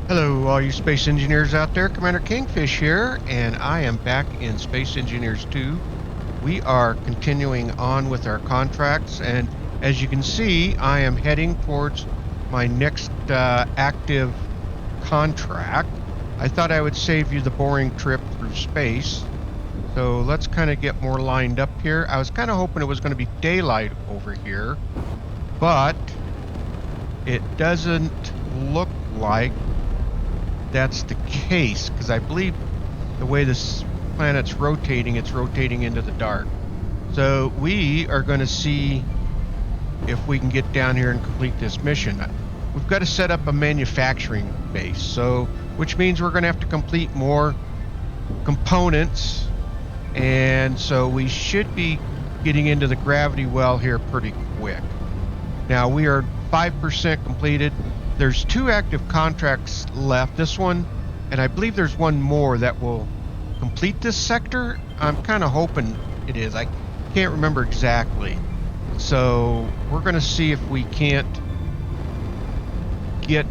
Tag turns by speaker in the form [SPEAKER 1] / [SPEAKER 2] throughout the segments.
[SPEAKER 1] Hello, all you space engineers out there. Commander Kingfish here, and I am back in Space Engineers 2. We are continuing on with our contracts, and as you can see, I am heading towards my next active contract. I thought I would save you the boring trip through space, so let's kind of get more lined up here. I was kind of hoping it was going to be daylight over here, but it doesn't look like that's the case, because I believe the way this planet's rotating, it's rotating into the dark. So we are going to see if we can get down here and complete this mission. We've got to set up a manufacturing base, so which means we're going to have to complete more components, and so we should be getting into the gravity well here pretty quick. Now we are 5% completed. There's 2 active contracts left. This one, and I believe there's one more that will complete this sector. I'm kind of hoping it is. I can't remember exactly. So we're going to see if we can't get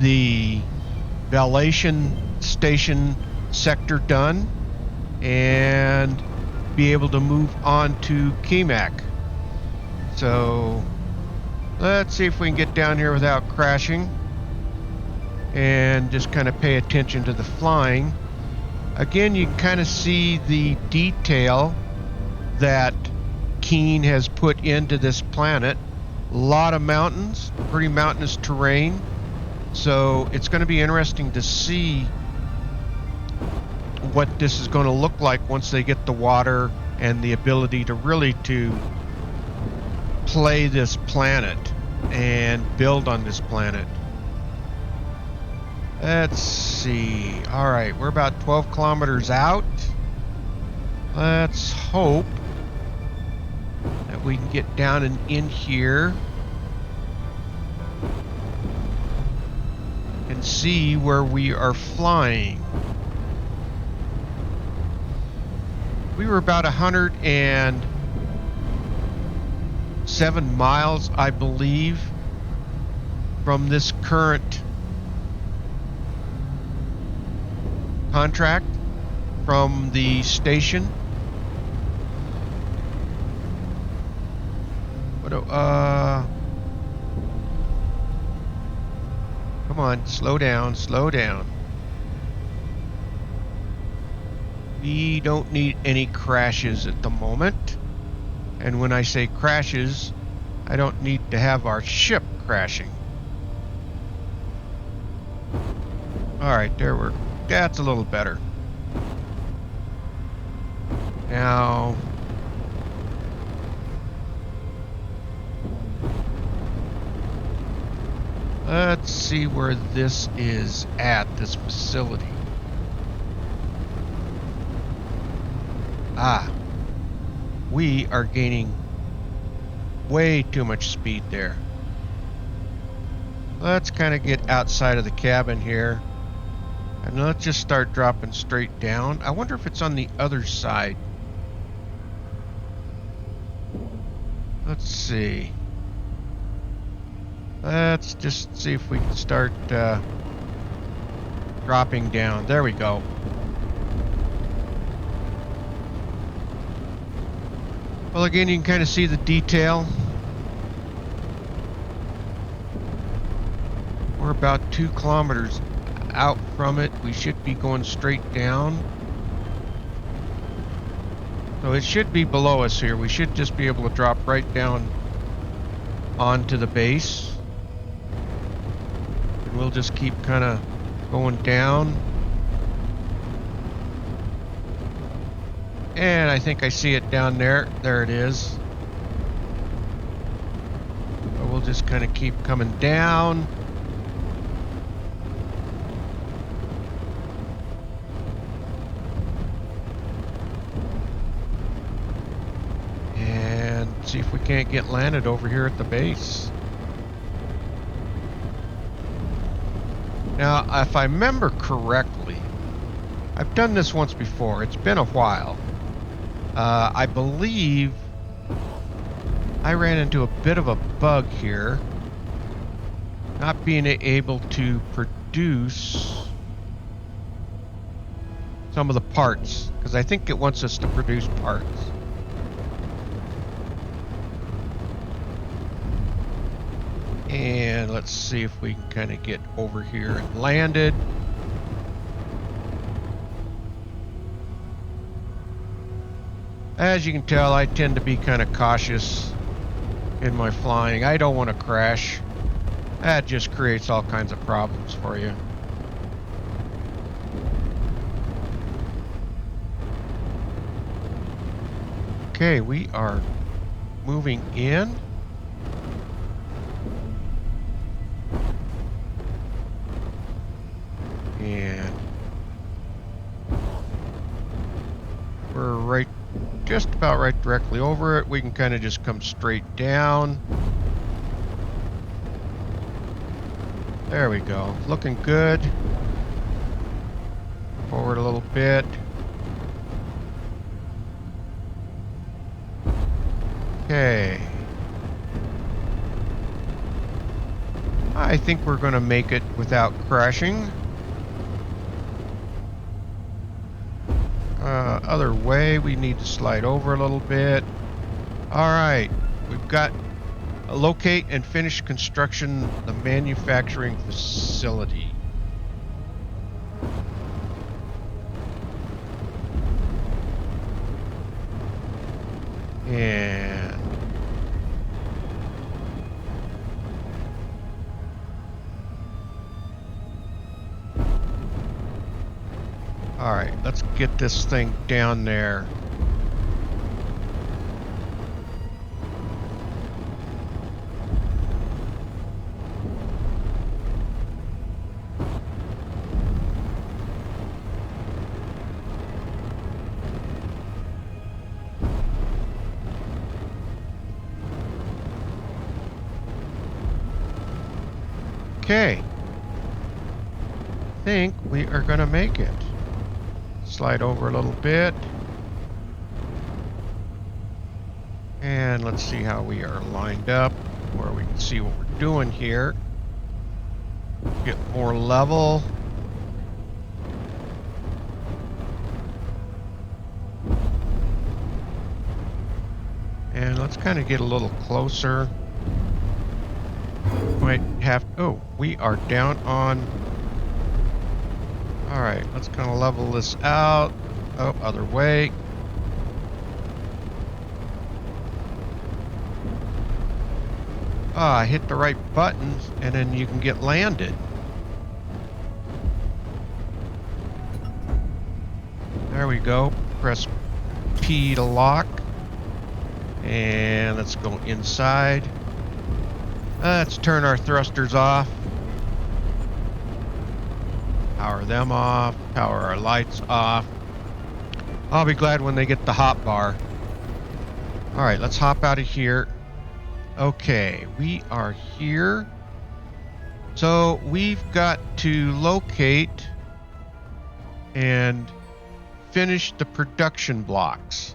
[SPEAKER 1] the validation station sector done and be able to move on to Kemik. So let's see if we can get down here without crashing and just kind of pay attention to the flying. Again, you can kind of see the detail that Keen has put into this planet. A lot of mountains, pretty mountainous terrain. So it's going to be interesting to see what this is going to look like once they get the water and the ability to really play this planet and build on this planet. Let's see. All right, we're about 12 kilometers out. Let's hope that we can get down and in here and see where we are flying. We were about 107 miles, I believe, from this current contract from the station. What? Come on, slow down, slow down. We don't need any crashes at the moment. And when I say crashes, I don't need to have our ship crashing. Alright, that's a little better. Now, let's see where this is at, this facility. We are gaining way too much speed there. Let's kind of get outside of the cabin here. And let's just start dropping straight down. I wonder if it's on the other side. Let's see. Let's just see if we can start dropping down. There we go. Well, again, you can kind of see the detail. We're about 2 kilometers out from it. We should be going straight down. So it should be below us here. We should just be able to drop right down onto the base. And we'll just keep kind of going down. And I think I see it down there. There it is. So we'll just kind of keep coming down. And see if we can't get landed over here at the base. Now, if I remember correctly, I've done this once before. It's been a while. I believe I ran into a bit of a bug here, not being able to predict produce some of the parts, because I think it wants us to produce parts. And let's see if we can kind of get over here and landed. As you can tell, I tend to be kind of cautious in my flying. I don't want to crash. That just creates all kinds of problems for you. Okay, we are moving in. And we're just about right directly over it. We can kind of just come straight down. There we go. Looking good. Forward a little bit. Okay. I think we're going to make it without crashing. Other way, we need to slide over a little bit. All right, we've got locate and finish construction the manufacturing facility. And all right, let's get this thing down there. Okay. I think we are going to make it. Slide over a little bit. And let's see how we are lined up, where we can see what we're doing here. Get more level. And let's kind of get a little closer. Might have, oh, we are down on. All right, let's kind of level this out. Oh, other way. Ah, hit the right buttons and then you can get landed. There we go. Press P to lock. And let's go inside. Let's turn our thrusters off. Power them off. Power our lights off. I'll be glad when they get the hot bar. Alright, let's hop out of here. Okay, we are here. So we've got to locate and finish the production blocks.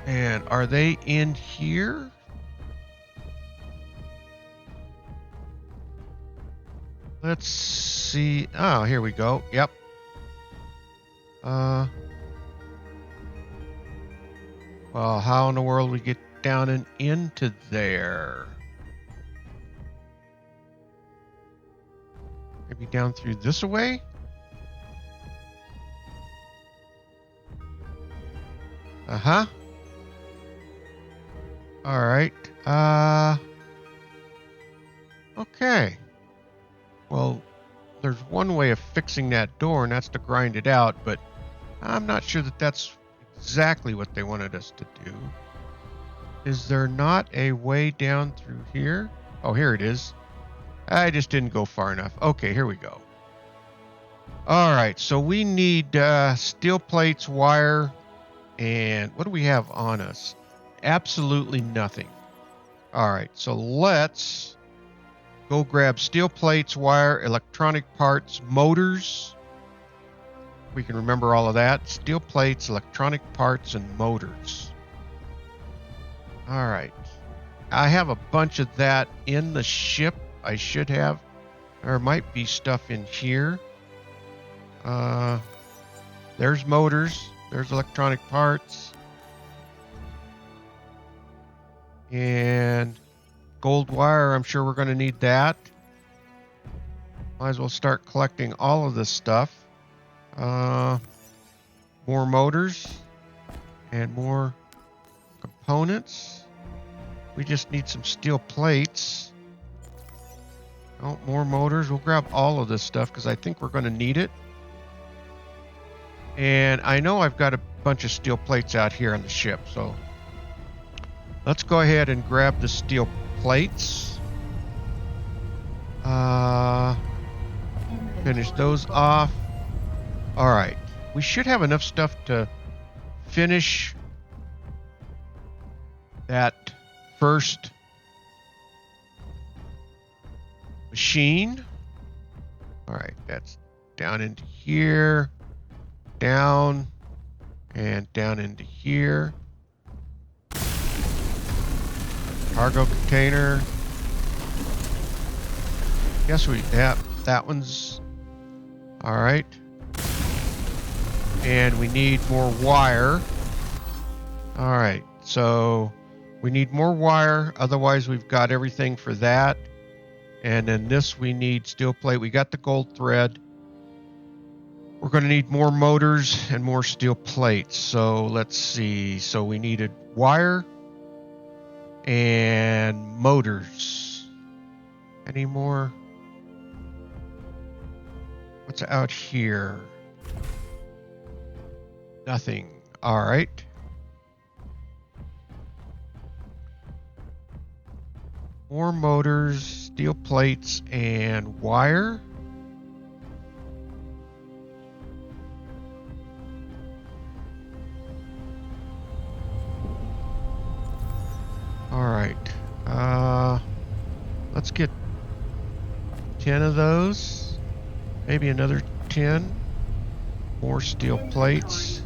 [SPEAKER 1] And are they in here? Let's see. Oh, here we go. Yep. Well, how in the world we get down and into there? Maybe down through this way? Uh-huh. All right. Okay. Well, there's one way of fixing that door, and that's to grind it out, but I'm not sure that that's exactly what they wanted us to do. Is there not a way down through here? Oh, here it is. I just didn't go far enough. Okay, here we go. All right, so we need steel plates, wire, and what do we have on us? Absolutely nothing. All right, so let's go grab steel plates, wire, electronic parts, motors. We can remember all of that. Steel plates, electronic parts, and motors. All right. I have a bunch of that in the ship. I should have. There might be stuff in here. There's motors. There's electronic parts. And gold wire, I'm sure we're going to need that. Might as well start collecting all of this stuff. More motors and more components. We just need some steel plates. Oh, more motors. We'll grab all of this stuff because I think we're going to need it. And I know I've got a bunch of steel plates out here on the ship, so let's go ahead and grab the steel plates. Finish those off. All right. We should have enough stuff to finish that first machine. All right. That's down into here, down, and down into here. Cargo container. Guess we have that one's all right. And we need more wire. All right, so we need more wire. Otherwise, we've got everything for that. And then this, we need steel plate. We got the gold thread. We're going to need more motors and more steel plates. So let's see. So we needed wire and motors. Any more? What's out here? Nothing. All right. More motors, steel plates, and wire. All right. Let's get 10 of those. Maybe another 10. More steel plates.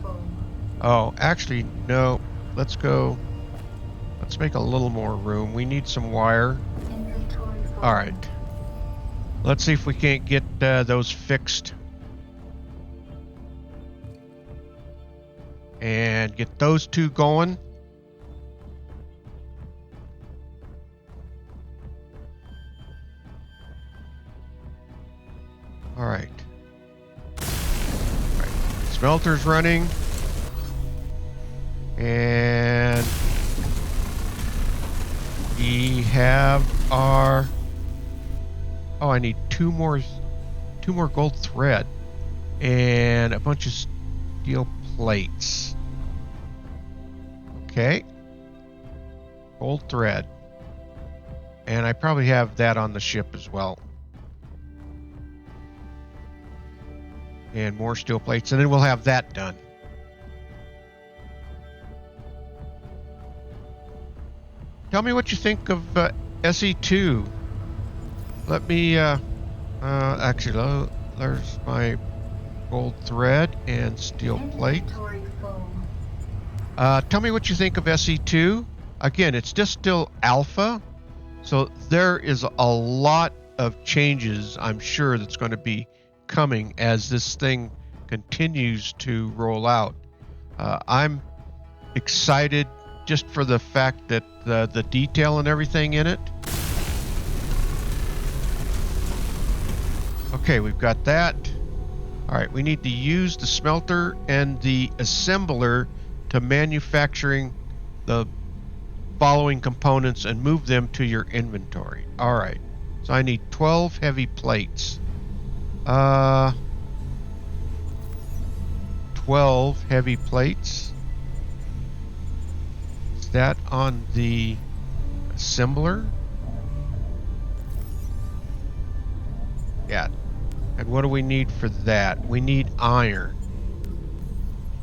[SPEAKER 1] Oh, actually, no. Let's go. Let's make a little more room. We need some wire. All right. Let's see if we can't get those fixed. And get those two going. All right. All right. Smelter's running. And we have our... Oh, I need two more gold thread and a bunch of steel plates. Okay. Gold thread. And I probably have that on the ship as well. And more steel plates, and then we'll have that done. Tell me what you think of SE2. Let me, actually, there's my gold thread and steel plate. Tell me what you think of SE2. Again, it's just still alpha, so there is a lot of changes, I'm sure, that's going to be coming as this thing continues to roll out. I'm excited just for the fact that the detail and everything in it. Okay, we've got that. All right, we need to use the smelter and the assembler to manufacturing the following components and move them to your inventory. All right, so I need 12 heavy plates. 12 heavy plates. Is that on the assembler? Yeah. And what do we need for that? We need iron.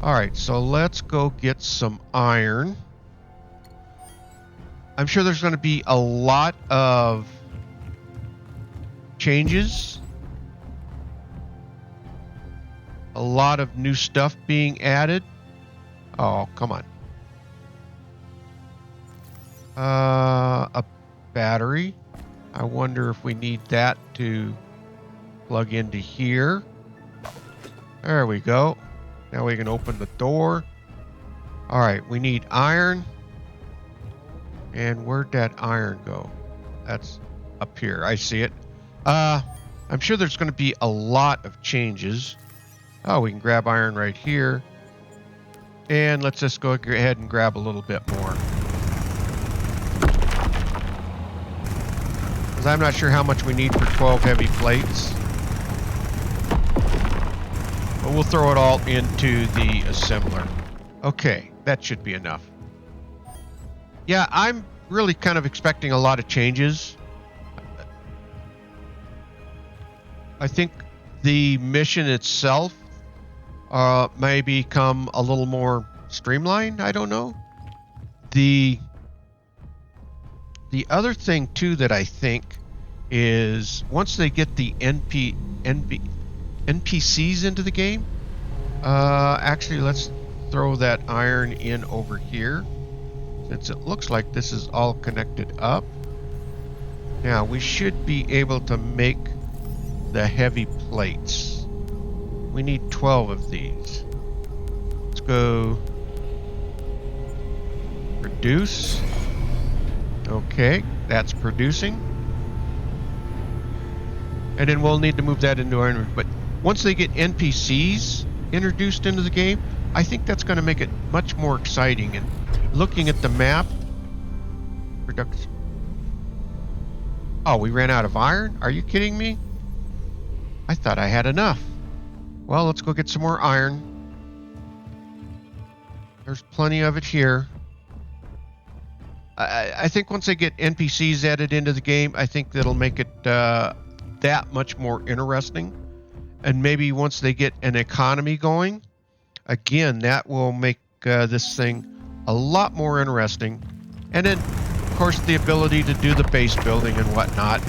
[SPEAKER 1] Alright, so let's go get some iron. I'm sure there's going to be a lot of changes. A lot of new stuff being added. Oh, come on. A battery. I wonder if we need that to Plug into here. There we go. Now we can open the door. All right, we need iron. And where'd that iron go? That's up here. I see it. I'm sure there's going to be a lot of changes. Oh, we can grab iron right here. And let's just go ahead and grab a little bit more. Because I'm not sure how much we need for 12 heavy plates. But we'll throw it all into the assembler. Okay, that should be enough. Yeah, I'm really kind of expecting a lot of changes. I think the mission itself may become a little more streamlined. I don't know. The other thing too that I think is once they get the NPCs into the game. Actually, let's throw that iron in over here, since it looks like this is all connected up. Now we should be able to make the heavy plates. We need 12 of these. Let's go produce. Okay, that's producing. And then we'll need to move that into our inventory. But once they get NPCs introduced into the game, I think that's going to make it much more exciting. And looking at the map, production. Oh, we ran out of iron? Are you kidding me? I thought I had enough. Well, let's go get some more iron. There's plenty of it here. I think once they get NPCs added into the game, I think that'll make it that much more interesting. And maybe once they get an economy going, again, that will make this thing a lot more interesting. And then, of course, the ability to do the base building and whatnot.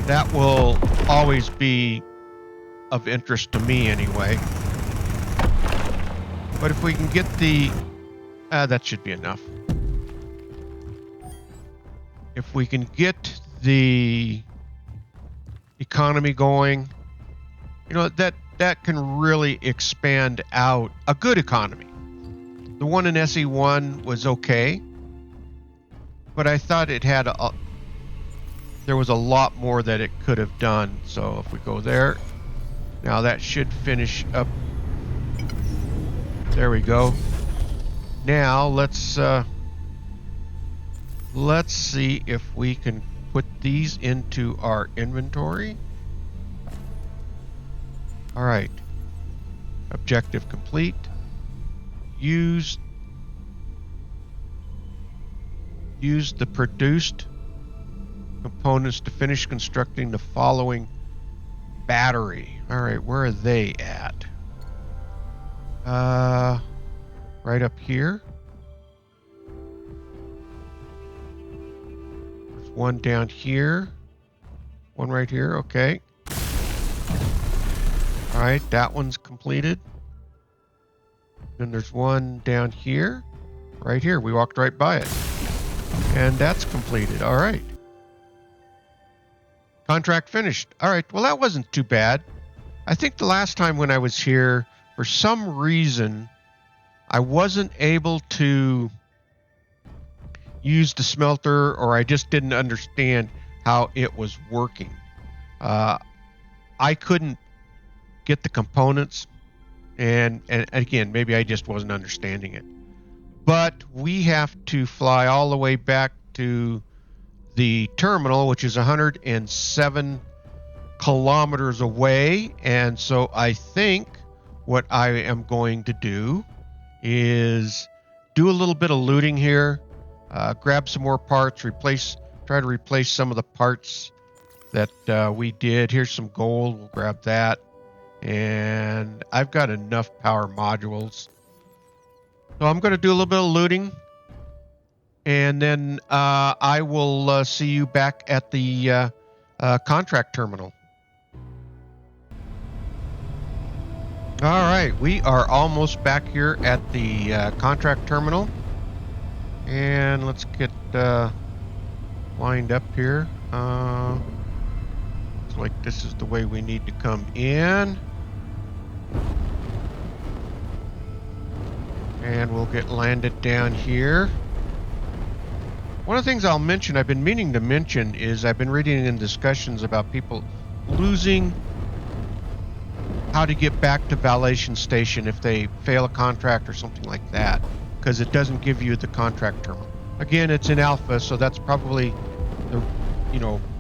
[SPEAKER 1] That will always be of interest to me anyway. But if we can get the... that should be enough. If we can get the economy going, you know, that can really expand out a good economy. The one in SE1 was okay, but I thought it had there was a lot more that it could have done. So if we go there, now that should finish up. There we go. Now let's see if we can put these into our inventory. All right. Objective complete. Use the produced components to finish constructing the following battery. All right, where are they at? Right up here. There's one down here. One right here, okay. All right, that one's completed. Then there's one down here. Right here, we walked right by it. And that's completed, all right. Contract finished. All right, well, that wasn't too bad. I think the last time when I was here, for some reason, I wasn't able to use the smelter, or I just didn't understand how it was working. I couldn't get the components, and again, maybe I just wasn't understanding it. But we have to fly all the way back to the terminal, which is 107 kilometers away, and so I think what I am going to do is do a little bit of looting here, grab some more parts, try to replace some of the parts that we did. Here's some gold, we'll grab that, and I've got enough power modules. So I'm going to do a little bit of looting, and then I will see you back at the contract terminal. All right, we are almost back here at the contract terminal. And let's get lined up here. Looks like this is the way we need to come in. And we'll get landed down here. One of the things I'll mention, I've been meaning to mention, is I've been reading in discussions about people losing how to get back to Validation Station if they fail a contract or something like that, because it doesn't give you the contract terminal. Again, it's in alpha, so that's probably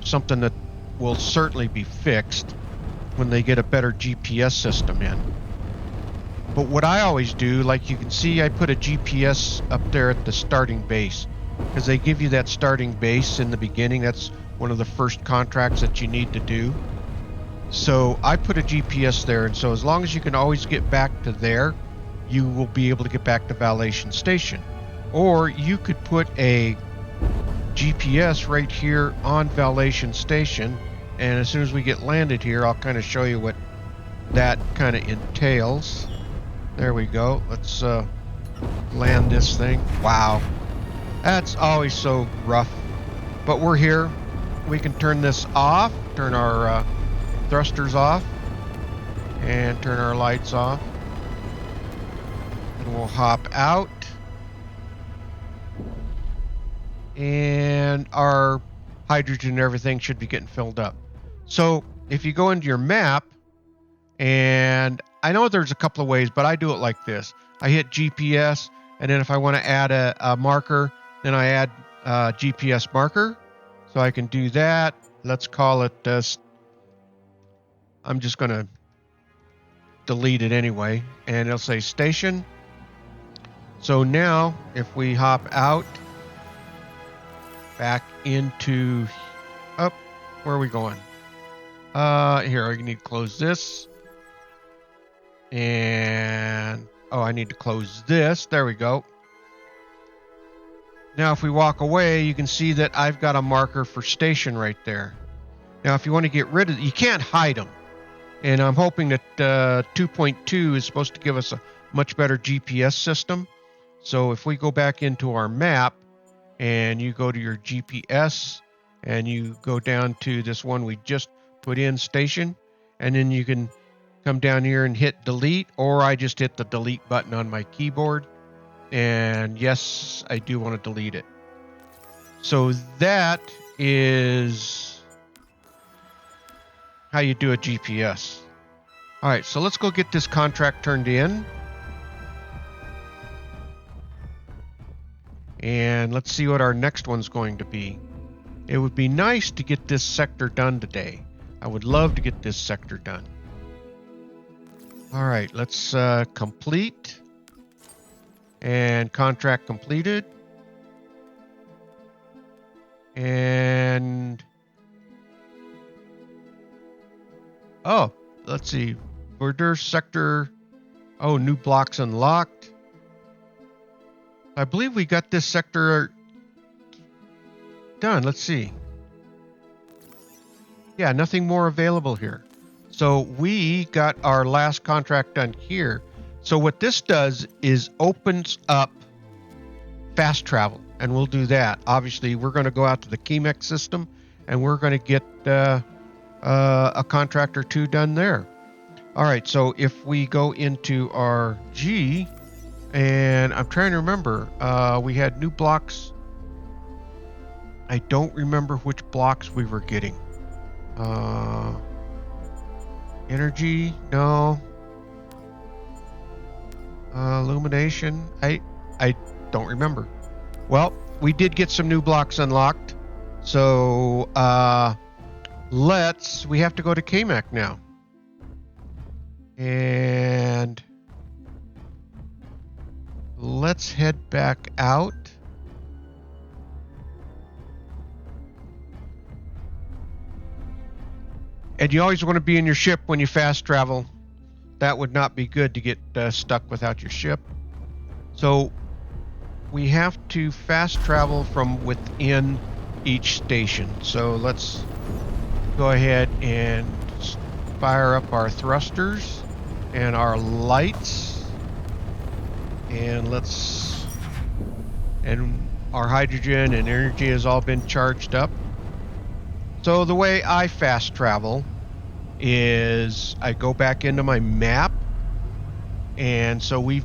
[SPEAKER 1] something that will certainly be fixed when they get a better GPS system in. But what I always do, like you can see, I put a GPS up there at the starting base, because they give you that starting base in the beginning. That's one of the first contracts that you need to do. So I put a GPS there, and so as long as you can always get back to there, you will be able to get back to Validation Station. Or you could put a GPS right here on Validation Station, and as soon as we get landed here, I'll kind of show you what that kind of entails. There we go. Let's land this thing. Wow. That's always so rough. But we're here. We can turn this off, turn our thrusters off, and turn our lights off. And we'll hop out. And our hydrogen and everything should be getting filled up. So if you go into your map, and I know there's a couple of ways, but I do it like this. I hit GPS, and then if I want to add a marker, then I add GPS marker. So I can do that. Let's call it this. I'm just going to delete it anyway, and it'll say station. So now if we hop out back into where are we going? Here, I need to close this. And I need to close this. There we go. Now if we walk away, you can see that I've got a marker for station right there. Now if you want to get rid of it, you can't hide them. And I'm hoping that 2.2 is supposed to give us a much better GPS system. So if we go back into our map and you go to your GPS and you go down to this one we just put in, station, and then you can come down here and hit delete, or I just hit the delete button on my keyboard. And yes, I do want to delete it. So that is how you do a GPS. All right, so let's go get this contract turned in. And let's see what our next one's going to be. It would be nice to get this sector done today. I would love to get this sector done. All right, let's complete. And contract completed. And let's see. Border sector. New blocks unlocked. I believe we got this sector done. Let's see. Yeah, nothing more available here. So we got our last contract done here. So what this does is opens up fast travel, and we'll do that. Obviously, we're going to go out to the Kemik system, and we're going to get a contract or two done there. All right, so if we go into our G, and I'm trying to remember, we had new blocks. I don't remember which blocks we were getting. Energy, no. Illumination, I don't remember. Well, we did get some new blocks unlocked. So we have to go to Kemik now. And let's head back out. And you always want to be in your ship when you fast travel. That would not be good to get stuck without your ship. So we have to fast travel from within each station. So let's go ahead and fire up our thrusters and our lights. And our hydrogen and energy has all been charged up. So the way I fast travel is I go back into my map, and so we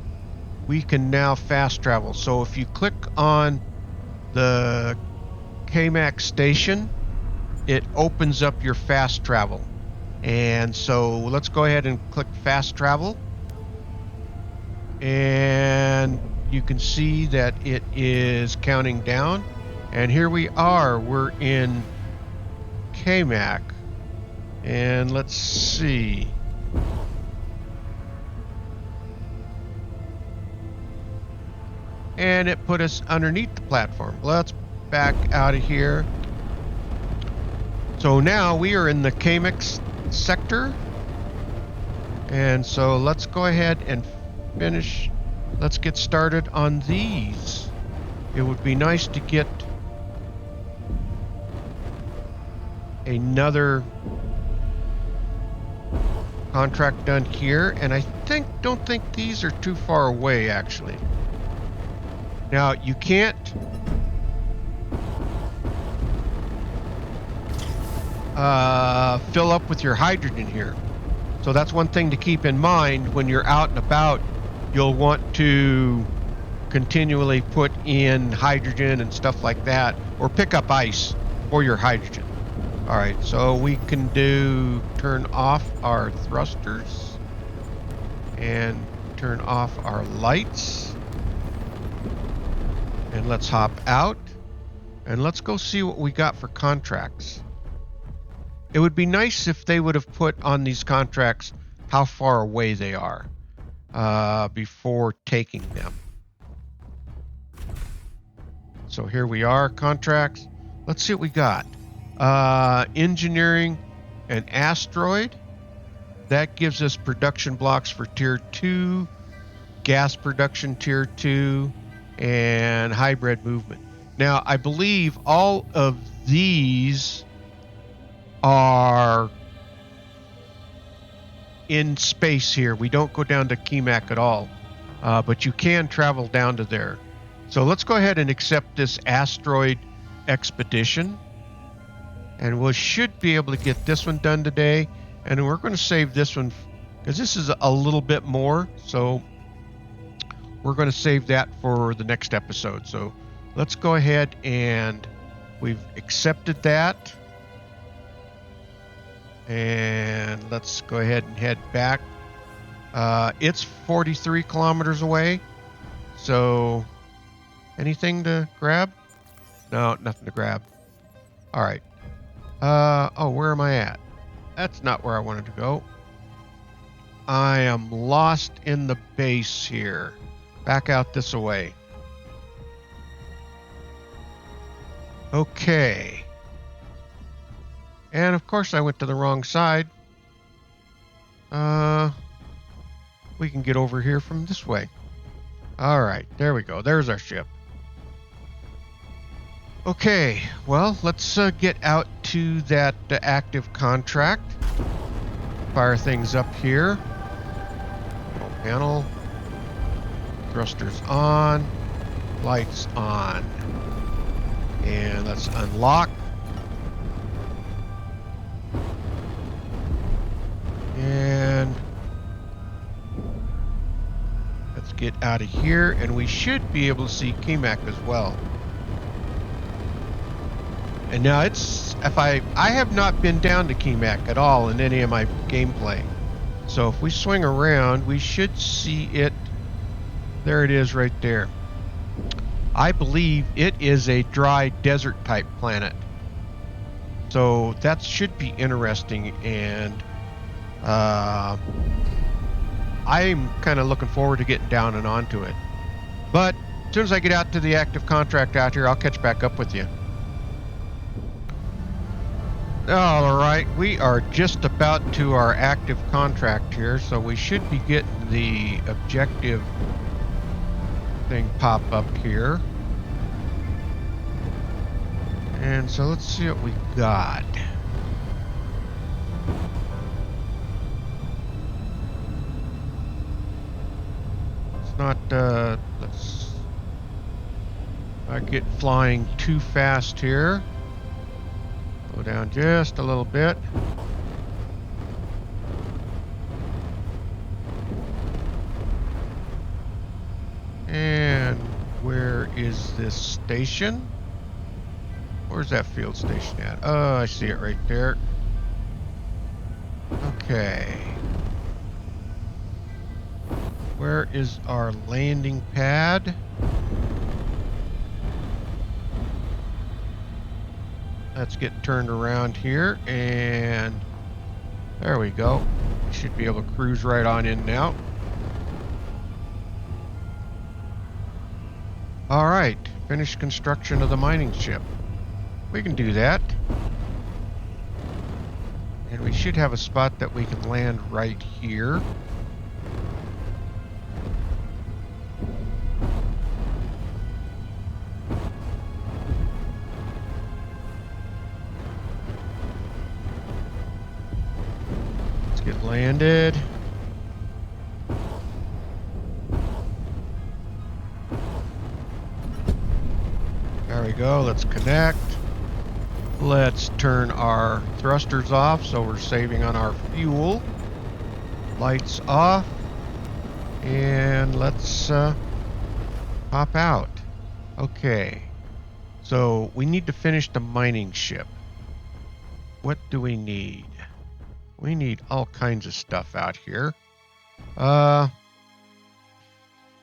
[SPEAKER 1] can now fast travel. So if you click on the Kemik station, it opens up your fast travel. And so let's go ahead and click fast travel. And you can see that it is counting down. And here we are. We're in Kemik. And let's see. And it put us underneath the platform. Let's back out of here. So now we are in the Kemik sector. And so let's go ahead and finish. Let's get started on these. It would be nice to get another contract done here, and I don't think these are too far away actually. Now you can't fill up with your hydrogen here. So that's one thing to keep in mind when you're out and about. You'll want to continually put in hydrogen and stuff like that, or pick up ice for your hydrogen. All right, so we can turn off our thrusters and turn off our lights. And let's hop out and let's go see what we got for contracts. It would be nice if they would have put on these contracts how far away they are before taking them. So here we are, contracts. Let's see what we got. Engineering an asteroid. That gives us production blocks for tier 2, gas production tier 2, and hybrid movement. Now, I believe all of these are in space here. We don't go down to Kemik at all, but you can travel down to there. So let's go ahead and accept this asteroid expedition, and we should be able to get this one done today. And we're going to save this one because this is a little bit more, so we're going to save that for the next episode. So let's go ahead, and we've accepted that. And let's go ahead and head back. It's 43 kilometers away. So anything to grab? No, nothing to grab. All right. Oh, where am I at? That's not where I wanted to go. I am lost in the base here. Back out this way. Okay. And of course I went to the wrong side. We can get over here from this way. All right, there we go. There's our ship. Okay, well, let's get out to that active contract. Fire things up here. Control panel. Thrusters on. Lights on. And let's unlock. And let's get out of here, and we should be able to see Kemik as well. And now I have not been down to Kemik at all in any of my gameplay. So if we swing around, we should see it. There it is right there. I believe it is a dry desert type planet. So that should be interesting, and I'm kind of looking forward to getting down and onto it. But as soon as I get out to the active contract out here, I'll catch back up with you. All right, we are just about to our active contract here, so we should be getting the objective thing pop up here. And so let's see what we got. It's not, I get flying too fast here. Go down just a little bit. And where is this station? Where's that field station at? Oh, I see it right there. Okay. Where is our landing pad? Let's get turned around here, and there we go. We should be able to cruise right on in now. All right, finish construction of the mining ship. We can do that. And we should have a spot that we can land right here. Let's get landed. There we go, let's connect. Let's turn our thrusters off so we're saving on our fuel. Lights off. And let's pop out. Okay. So we need to finish the mining ship. What do we need? We need all kinds of stuff out here.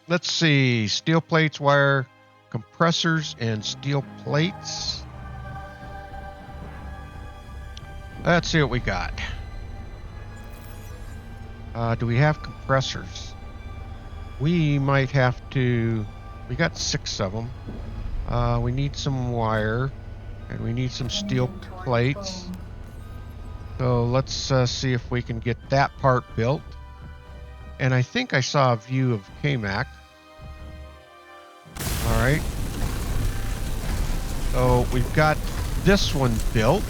[SPEAKER 1] Let's see. Steel plates, wire, compressors, and steel plates. Let's see what we got. Do we have compressors? We might have to... We got 6 of them. We need some wire, and we need some steel plates. So let's see if we can get that part built. And I think I saw a view of Kemik. All right. So we've got this one built.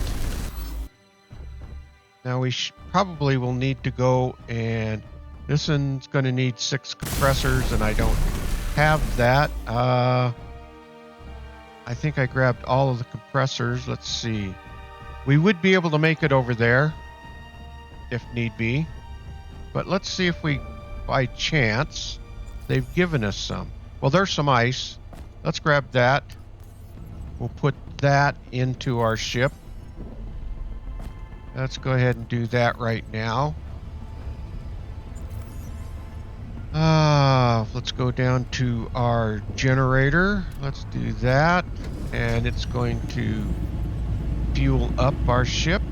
[SPEAKER 1] Now we probably will need to go, and this one's going to need 6 compressors, and I don't have that. I think I grabbed all of the compressors. Let's see. We would be able to make it over there if need be. But let's see if we, by chance, they've given us some. Well, there's some ice. Let's grab that. We'll put that into our ship. Let's go ahead and do that right now. Let's go down to our generator. Let's do that. And it's going to fuel up our ship.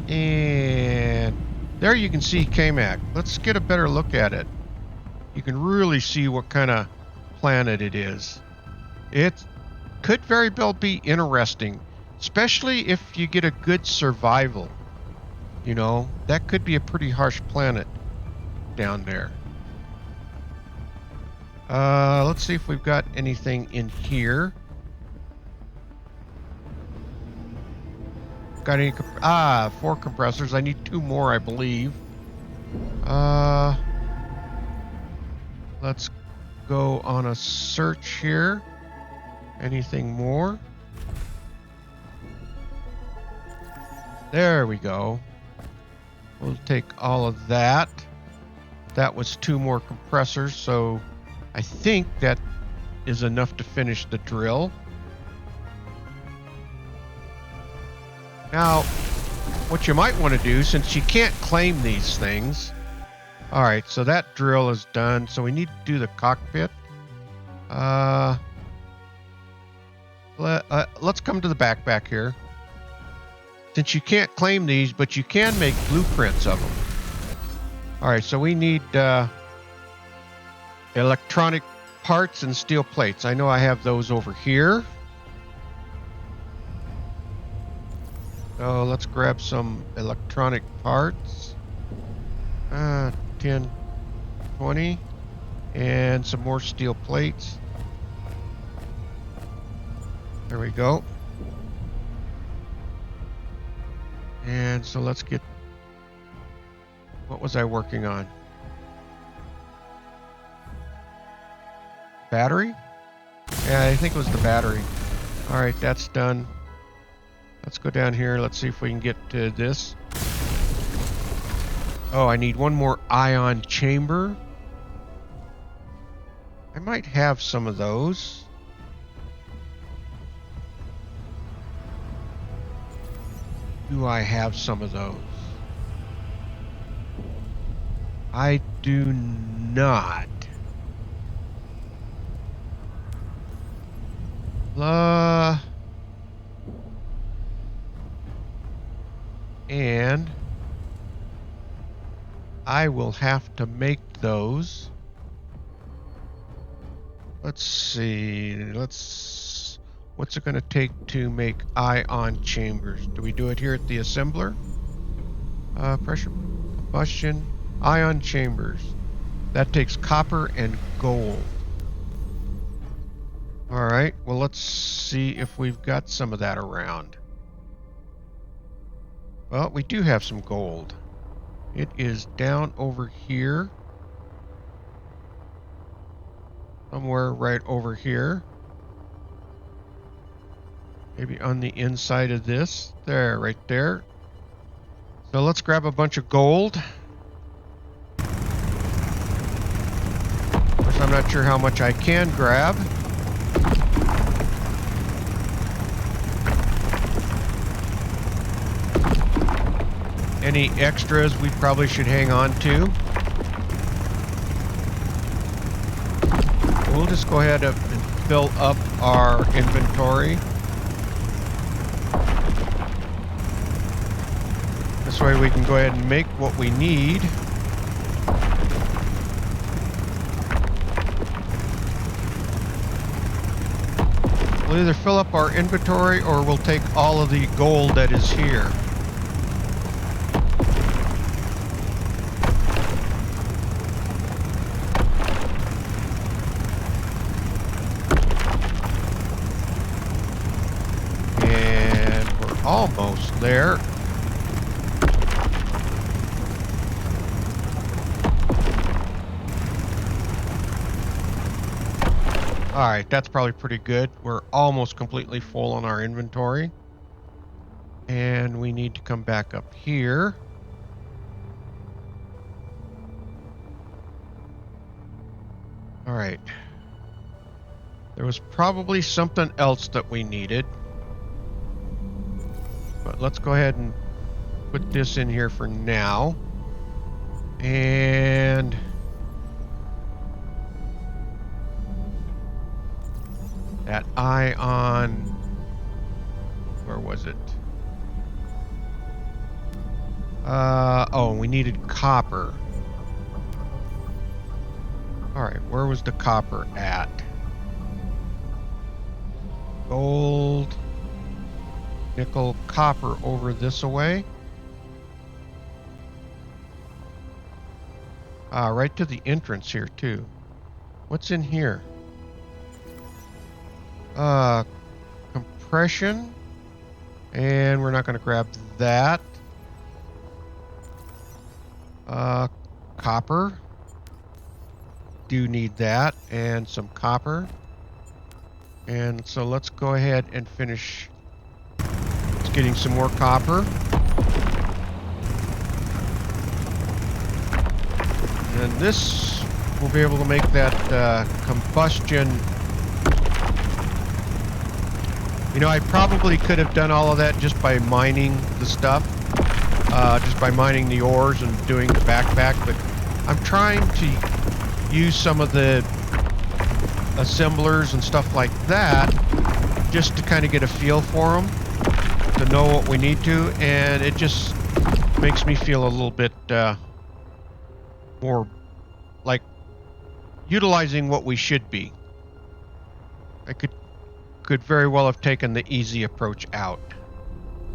[SPEAKER 1] And there you can see Kemik. Let's get a better look at it. You can really see what kind of planet it is. It could very well be interesting. Especially if you get a good survival. You know, that could be a pretty harsh planet down there. Let's see if we've got anything in here. Got any... 4 compressors. I need 2 more, I believe. Let's go on a search here. Anything more? There we go. We'll take all of that. That was 2 more compressors, so I think that is enough to finish the drill. Now, what you might want to do, since you can't claim these things... Alright, so that drill is done, so we need to do the cockpit. Let's come to the back here. Since you can't claim these, but you can make blueprints of them. Alright, so we need electronic parts and steel plates. I know I have those over here. So let's grab some electronic parts. 10, 20, and some more steel plates. There we go. And so let's get... What was I working on? Battery? Yeah, I think it was the battery. Alright, that's done. Let's go down here. Let's see if we can get to this. Oh, I need one more ion chamber. I might have some of those. Do I have some of those? I do not. And I will have to make those. Let's see. What's it going to take to make ion chambers? Do we do it here at the assembler? Pressure combustion, ion chambers. That takes copper and gold. All right. Well, let's see if we've got some of that around. Well, we do have some gold. It is down over here. Somewhere right over here. Maybe on the inside of this. There, right there. So let's grab a bunch of gold. Of course, I'm not sure how much I can grab. Any extras we probably should hang on to. We'll just go ahead and fill up our inventory. This way we can go ahead and make what we need. We'll either fill up our inventory or we'll take all of the gold that is here. Almost there. Alright, that's probably pretty good. We're almost completely full on our inventory. And we need to come back up here. Alright. There was probably something else that we needed. But let's go ahead and put this in here for now. And that ion, where was it? Oh, we needed copper. All right, where was the copper at? Gold. Nickel, copper over this away. Right to the entrance here too. What's in here? Compression. And we're not going to grab that. Copper. Do need that. And some copper. And so let's go ahead and finish getting some more copper. And this will be able to make that combustion. You know, I probably could have done all of that just by mining the stuff. Just by mining the ores and doing the backpack. But I'm trying to use some of the assemblers and stuff like that just to kind of get a feel for them. To know what we need to, and it just makes me feel a little bit more like utilizing what we should be. I could very well have taken the easy approach out.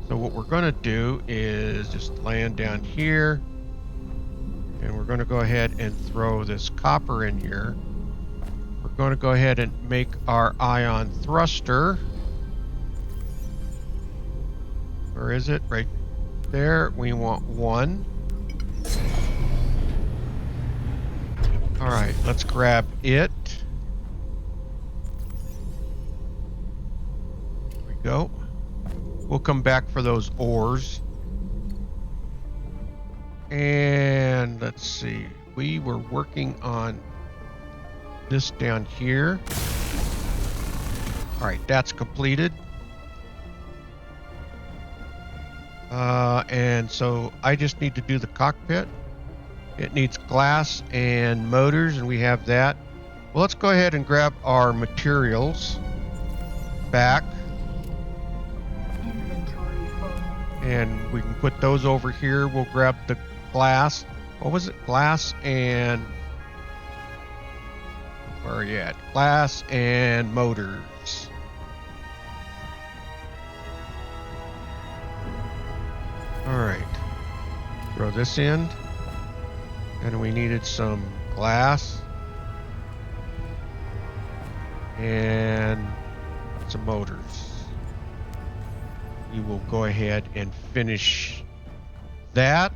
[SPEAKER 1] So what we're going to do is just land down here, and we're going to go ahead and throw this copper in here. We're going to go ahead and make our ion thruster. Where is it? Right there. We want one. All right, let's grab it. go. We'll come back for those ores. And let's see. We were working on this down here. All right, that's completed. And so I just need to do the cockpit. It needs glass and motors, and we have that. Well, let's go ahead and grab our materials back. And we can put those over here. We'll grab the glass. What was it? Glass and... where are you at? Glass and motors. Alright. Throw this in. And we needed some glass. And some motors. We will go ahead and finish that.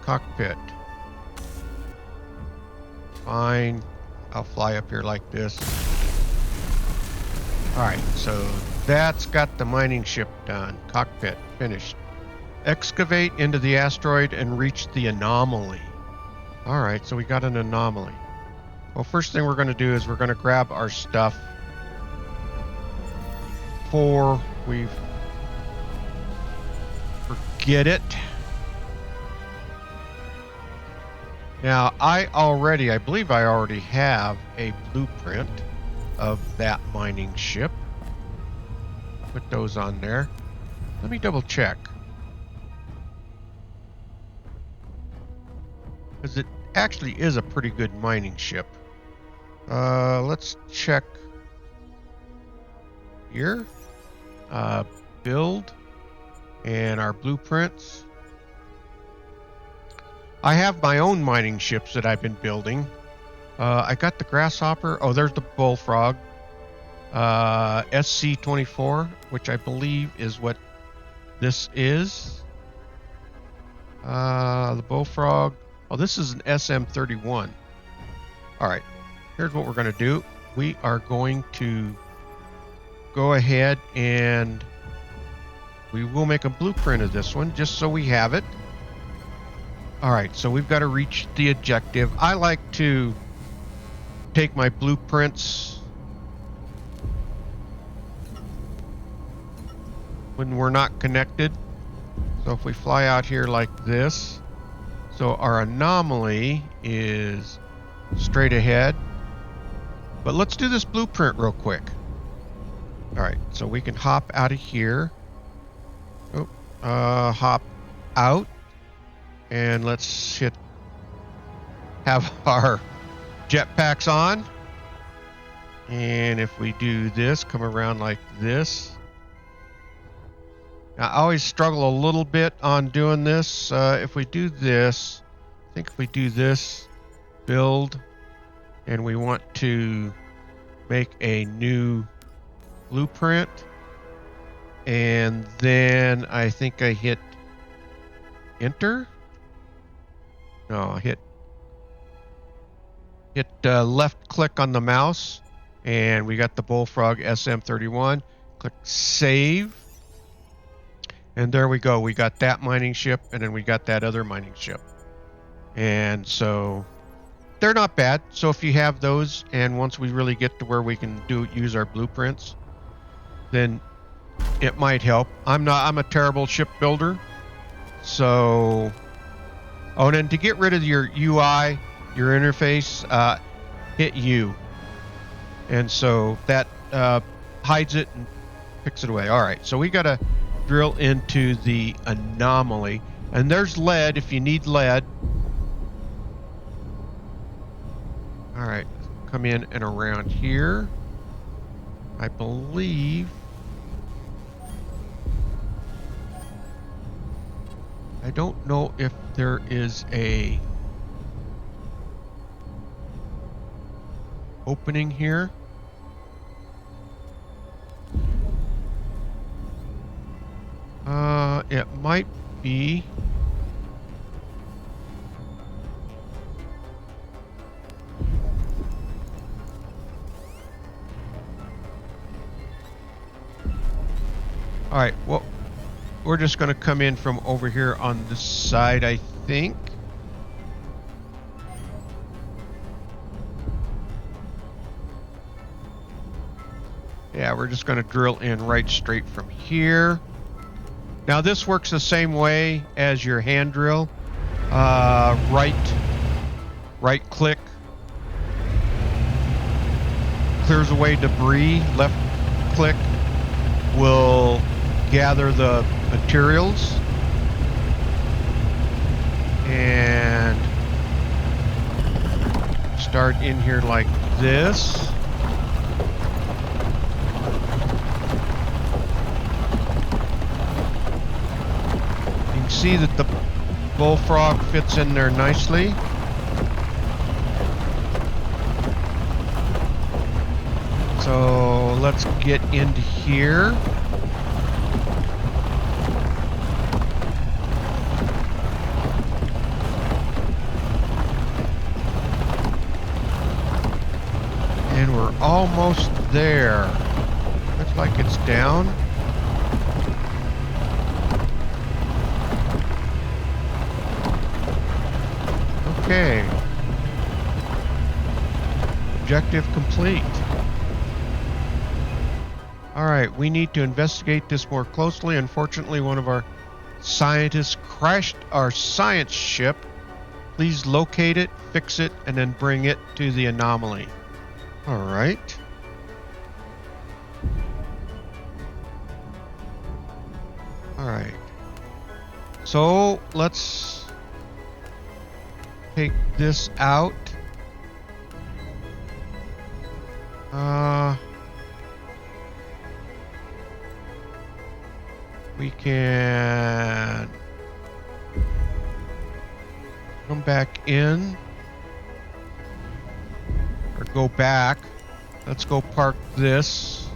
[SPEAKER 1] Cockpit. Fine. I'll fly up here like this. Alright, so that's got the mining ship done. Cockpit finished. Excavate into the asteroid and reach the anomaly. Alright, so we got an anomaly. Well, first thing we're going to do is we're going to grab our stuff before we forget it. Now, I believe I already have a blueprint of that mining ship. Put those on there. Let me double check. Because it actually is a pretty good mining ship. Let's check here. Build and our blueprints. I have my own mining ships that I've been building. I got the grasshopper. Oh, there's the bullfrog. SC-24, which I believe is what this is. The bullfrog. Oh, this is an SM-31. All right. Here's what we're going to do. We are going to go ahead and we will make a blueprint of this one just so we have it. All right, so we've got to reach the objective. I like to take my blueprints when we're not connected. So if we fly out here like this, so our anomaly is straight ahead. But let's do this blueprint real quick. All right, so we can hop out of here. Oh, hop out. And let's have our jetpacks on. And if we do this, come around like this. Now, I always struggle a little bit on doing this. If we do this, I think if we do this, build, and we want to make a new blueprint, and then I think I hit enter. No, hit left click on the mouse, and we got the bullfrog SM-31. Click save, and there we go. We got that mining ship, and then we got that other mining ship. And so they're not bad. So if you have those, and once we really get to where we can use our blueprints, then it might help. I'm a terrible ship builder, so. Oh, and then to get rid of your UI, your interface, hit U. And so that hides it and picks it away. All right, so we got to drill into the anomaly. And there's lead if you need lead. All right, come in and around here. I believe... I don't know if there is a opening here. It might be. All right, well, we're just going to come in from over here on this side, I think. Yeah, we're just going to drill in right straight from here. Now this works the same way as your hand drill. Right click clears away debris. Left click will gather the materials. And start in here like this. You can see that the bullfrog fits in there nicely. So let's get into here. And we're almost there. Looks like it's down. Okay. Objective complete. Alright, we need to investigate this more closely. Unfortunately, one of our scientists crashed our science ship. Please locate it, fix it, and then bring it to the anomaly. Alright. Alright. So, let's take this out. We can come back in or go back. Let's go park this.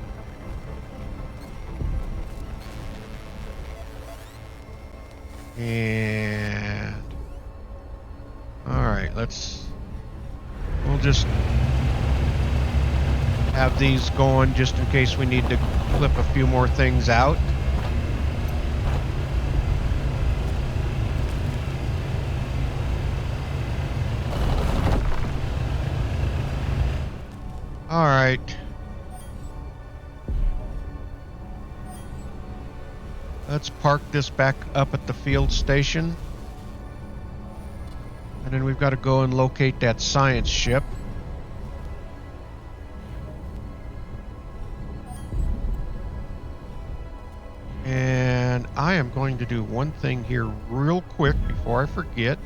[SPEAKER 1] And all right, we'll just have these going just in case we need to clip a few more things out. All right. Let's park this back up at the field station. And then we've got to go and locate that science ship. And I am going to do one thing here real quick before I forget.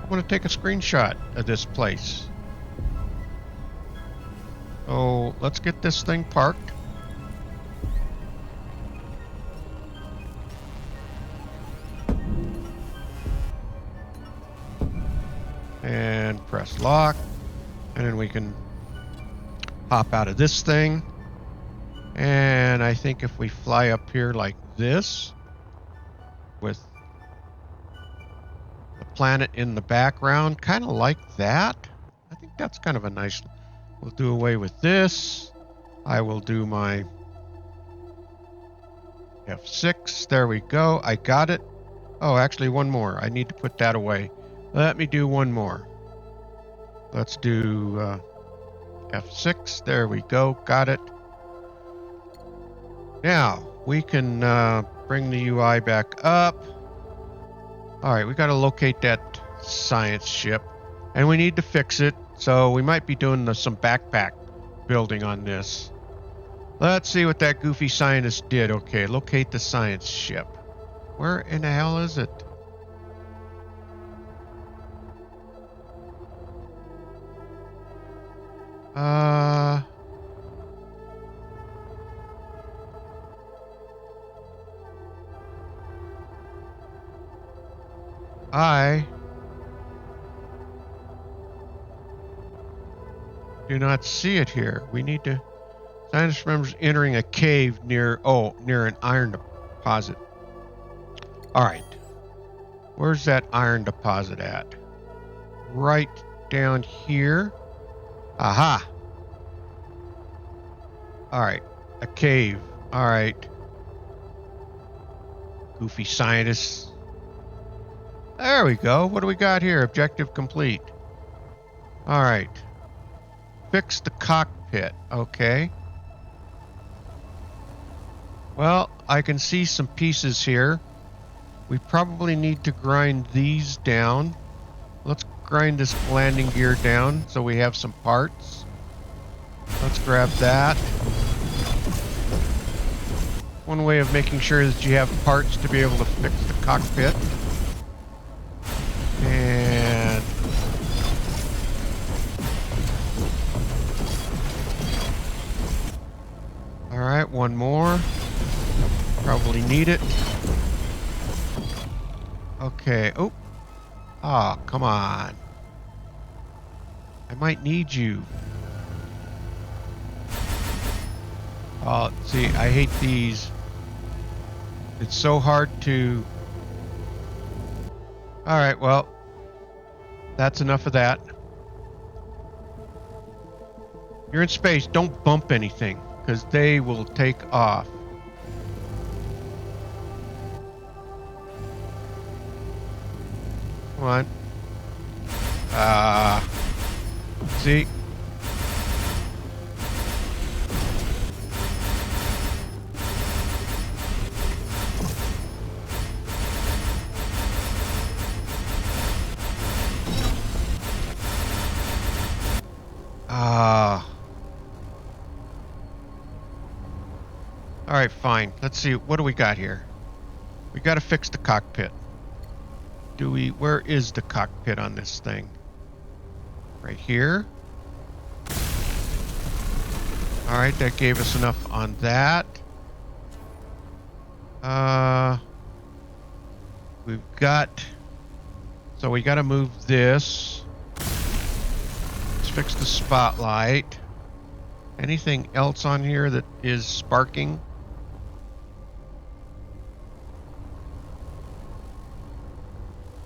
[SPEAKER 1] I want to take a screenshot of this place. So let's get this thing parked. And press lock. And then we can hop out of this thing. And I think if we fly up here like this, with the planet in the background, kind of like that. I think that's kind of a nice... We'll do away with this. I will do my F6. There we go. I got it. Oh, actually one more. I need to put that away. Let me do one more. Let's do F6. There we go. Got it. Now, we can bring the UI back up. All right, we got to locate that science ship. And we need to fix it. So we might be doing some backpack building on this. Let's see what that goofy scientist did. Okay, locate the science ship. Where in the hell is it? I do not see it here. We need to... Scientist remembers entering a cave near an iron deposit. Alright. Where's that iron deposit at? Right down here. Aha! Alright. A cave. Alright. Goofy scientists. There we go. What do we got here? Objective complete. All right. Fix the cockpit. Okay. Well, I can see some pieces here. We probably need to grind these down. Let's grind this landing gear down so we have some parts. Let's grab that. One way of making sure that you have parts to be able to fix the cockpit. And all right, one more. Probably need it. Okay. Oh. Ah, come on. I might need you. Oh, see, I hate these. It's so hard to... Alright, well, that's enough of that. You're in space, don't bump anything, because they will take off. Come on. See? All right, fine. Let's see. What do we got here? We got to fix the cockpit. Where is the cockpit on this thing? Right here. All right, that gave us enough on that. We've got... So we got to move this. Let's fix the spotlight. Anything else on here that is sparking?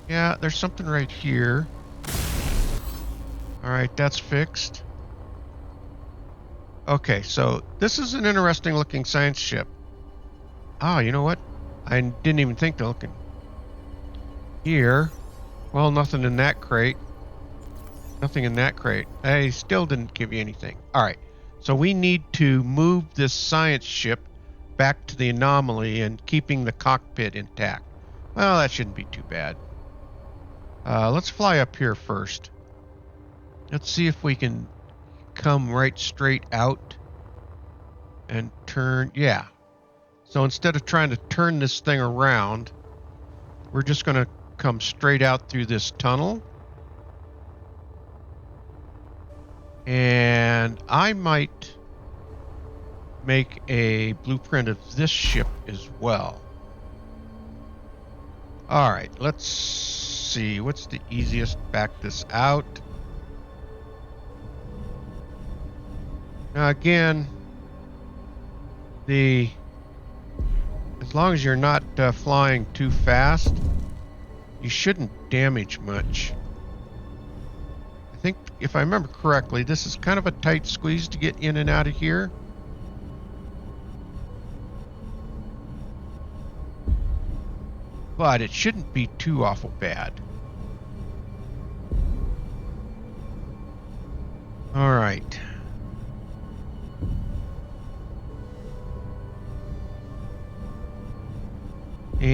[SPEAKER 1] Yeah, there's something right here. All right, that's fixed. Okay, so this is an interesting looking science ship. Ah, you know what? I didn't even think to look in here. Well, nothing in that crate. Nothing in that crate. I still didn't give you anything. All right, so we need to move this science ship back to the anomaly and keeping the cockpit intact. Well, that shouldn't be too bad. Let's fly up here first. Let's see if we can come right straight out and turn. Yeah. So instead of trying to turn this thing around, we're just going to come straight out through this tunnel. And I might make a blueprint of this ship as well. All right, let's see. What's the easiest? Back this out. Now again, as long as you're not flying too fast, you shouldn't damage much. I think, if I remember correctly, this is kind of a tight squeeze to get in and out of here. But it shouldn't be too awful bad. All right. And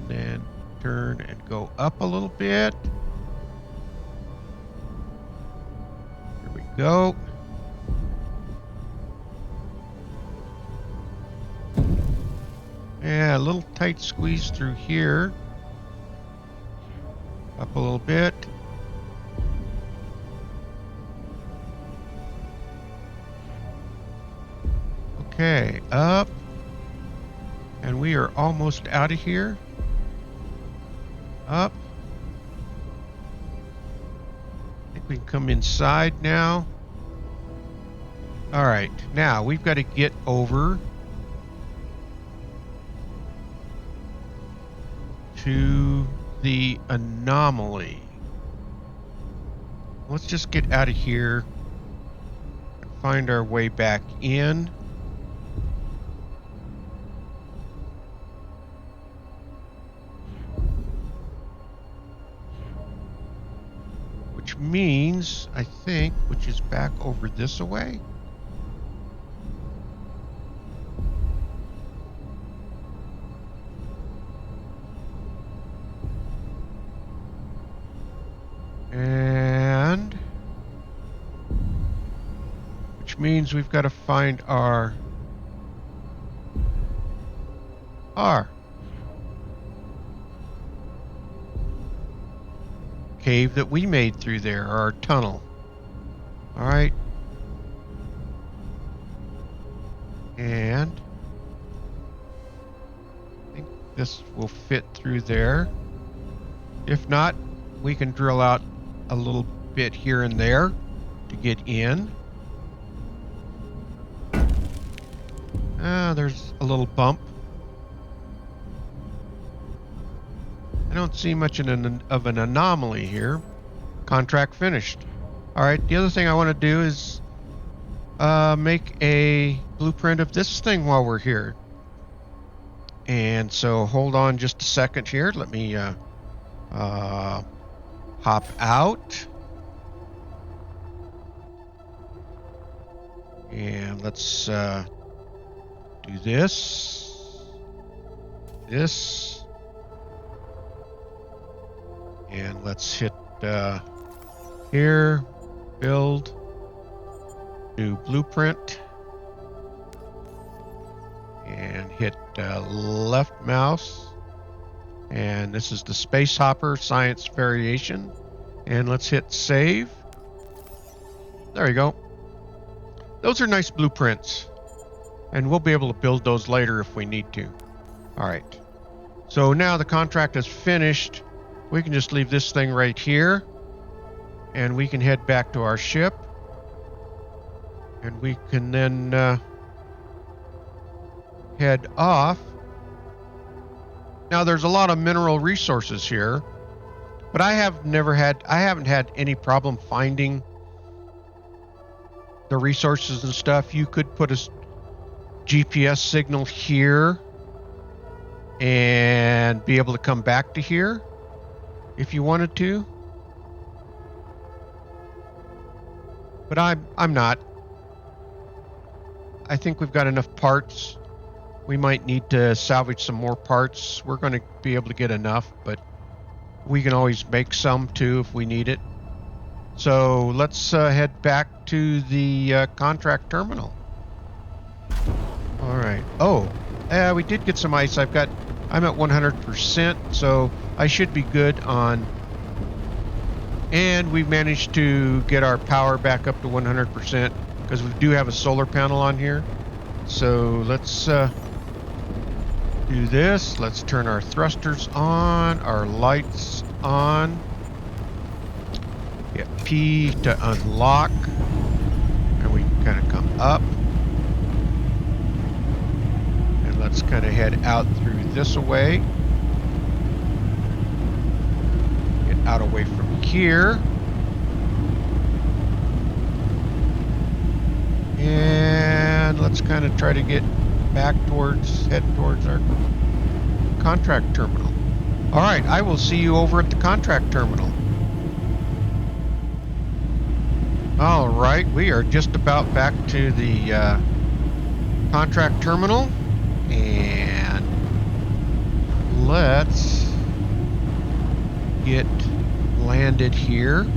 [SPEAKER 1] then turn and go up a little bit. Here we go. Yeah, a little tight squeeze through here. Up a little bit. Okay, up. And we are almost out of here. Up. I think we can come inside now. All right, now we've got to get over to the anomaly. Let's just get out of here and find our way back in. which means, I think, which is back over this way. And which means we've got to find our cave that we made through there, our tunnel. All right. And I think this will fit through there. If not, we can drill out a little bit here and there to get in. There's a little bump. I don't see much of an anomaly here. Contract finished. All right, the other thing I want to do is make a blueprint of this thing while we're here. And so hold on just a second here. Let me hop out. And let's do this. And let's hit here, build, do blueprint, and hit left mouse. And this is the Space Hopper Science Variation. And let's hit save. There you go. Those are nice blueprints. And we'll be able to build those later if we need to. All right. So now the contract is finished. We can just leave this thing right here. And we can head back to our ship. And we can then head off. Now there's a lot of mineral resources here. But I haven't had any problem finding the resources and stuff. You could put a GPS signal here and be able to come back to here if you wanted to. But I'm not. I think we've got enough parts. We might need to salvage some more parts. We're going to be able to get enough, but we can always make some too if we need it. So let's head back to the contract terminal. All right. Oh, we did get some ice. I'm at 100%, so I should be good on. And we've managed to get our power back up to 100% because we do have a solar panel on here. So let's do this. Let's turn our thrusters on, our lights on. Hit P to unlock, and we can kind of come up. And let's kind of head out through this way. Get out away from here. And let's kind of try to get back head towards our contract terminal. All right, I will see you over at the contract terminal. All right, we are just about back to the contract terminal, and let's get landed here.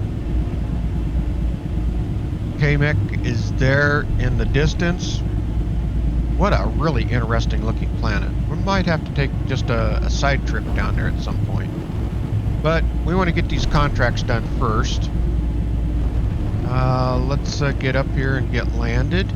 [SPEAKER 1] Kemik is there in the distance. What a really interesting looking planet. We might have to take just a side trip down there at some point. But we want to get these contracts done first. Let's get up here and get landed.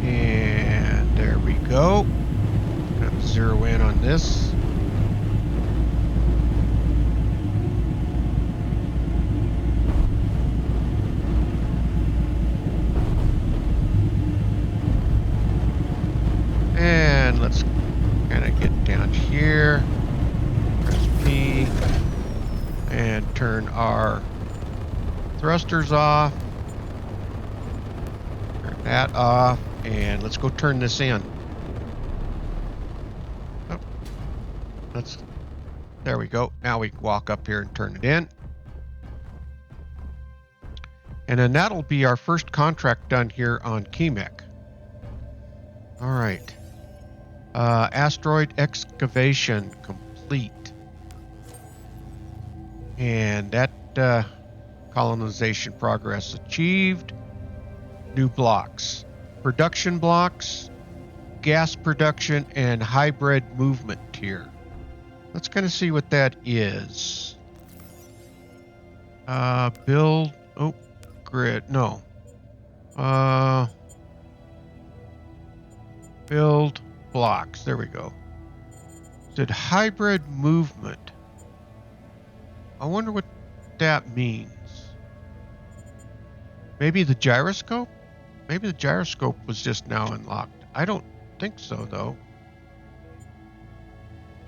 [SPEAKER 1] And there we go. Kind of zero in on this. And let's kind of get down here, press P, and turn our thrusters off, turn that off, and let's go turn this in. There we go. Now we can walk up here and turn it in. And then that'll be our first contract done here on Kemik. All right. Asteroid excavation complete. And that colonization progress achieved. New blocks. Production blocks, gas production, and hybrid movement tier. Let's kind of see what that is. Build, grid, no. Build blocks, there we go. Said hybrid movement. I wonder what that means. Maybe the gyroscope? Maybe the gyroscope was just now unlocked. I don't think so, though.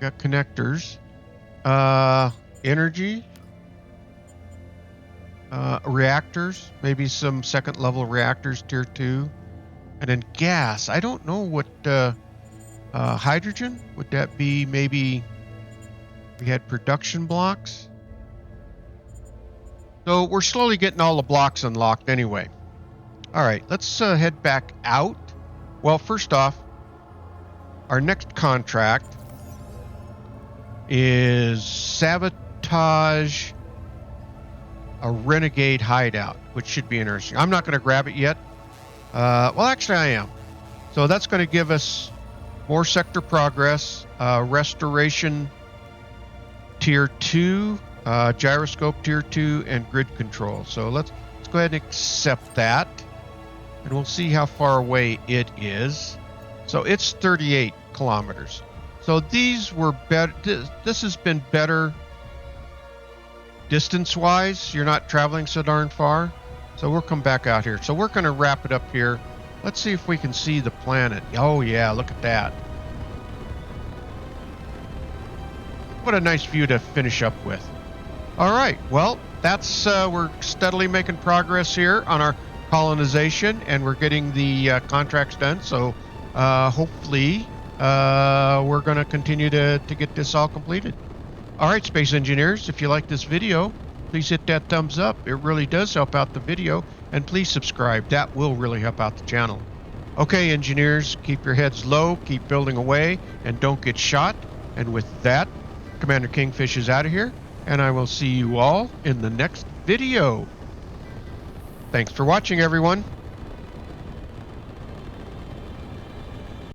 [SPEAKER 1] Got connectors. Energy. Reactors. Maybe some second level reactors, tier 2. And then gas. I don't know what... hydrogen? Would that be maybe... We had production blocks? So we're slowly getting all the blocks unlocked anyway. All right, let's head back out. Well, first off, our next contract is sabotage a renegade hideout, which should be interesting. I'm not going to grab it yet. Well, actually, I am. So that's going to give us more sector progress, restoration tier 2, gyroscope tier 2, and grid control. So let's go ahead and accept that. And we'll see how far away it is. So it's 38 kilometers. So these were better. This has been better distance-wise. You're not traveling so darn far. So we'll come back out here. So we're going to wrap it up here. Let's see if we can see the planet. Oh, yeah, look at that. What a nice view to finish up with. All right, well, that's we're steadily making progress here on our colonization, and we're getting the contracts done. So hopefully we're going to continue to get this all completed. All right, space engineers, if you like this video, please hit that thumbs up. It really does help out the video, and please subscribe. That will really help out the channel. Okay, engineers, keep your heads low, keep building away, and don't get shot. And with that, Commander Kingfish is out of here, and I will see you all in the next video. Thanks for watching, everyone.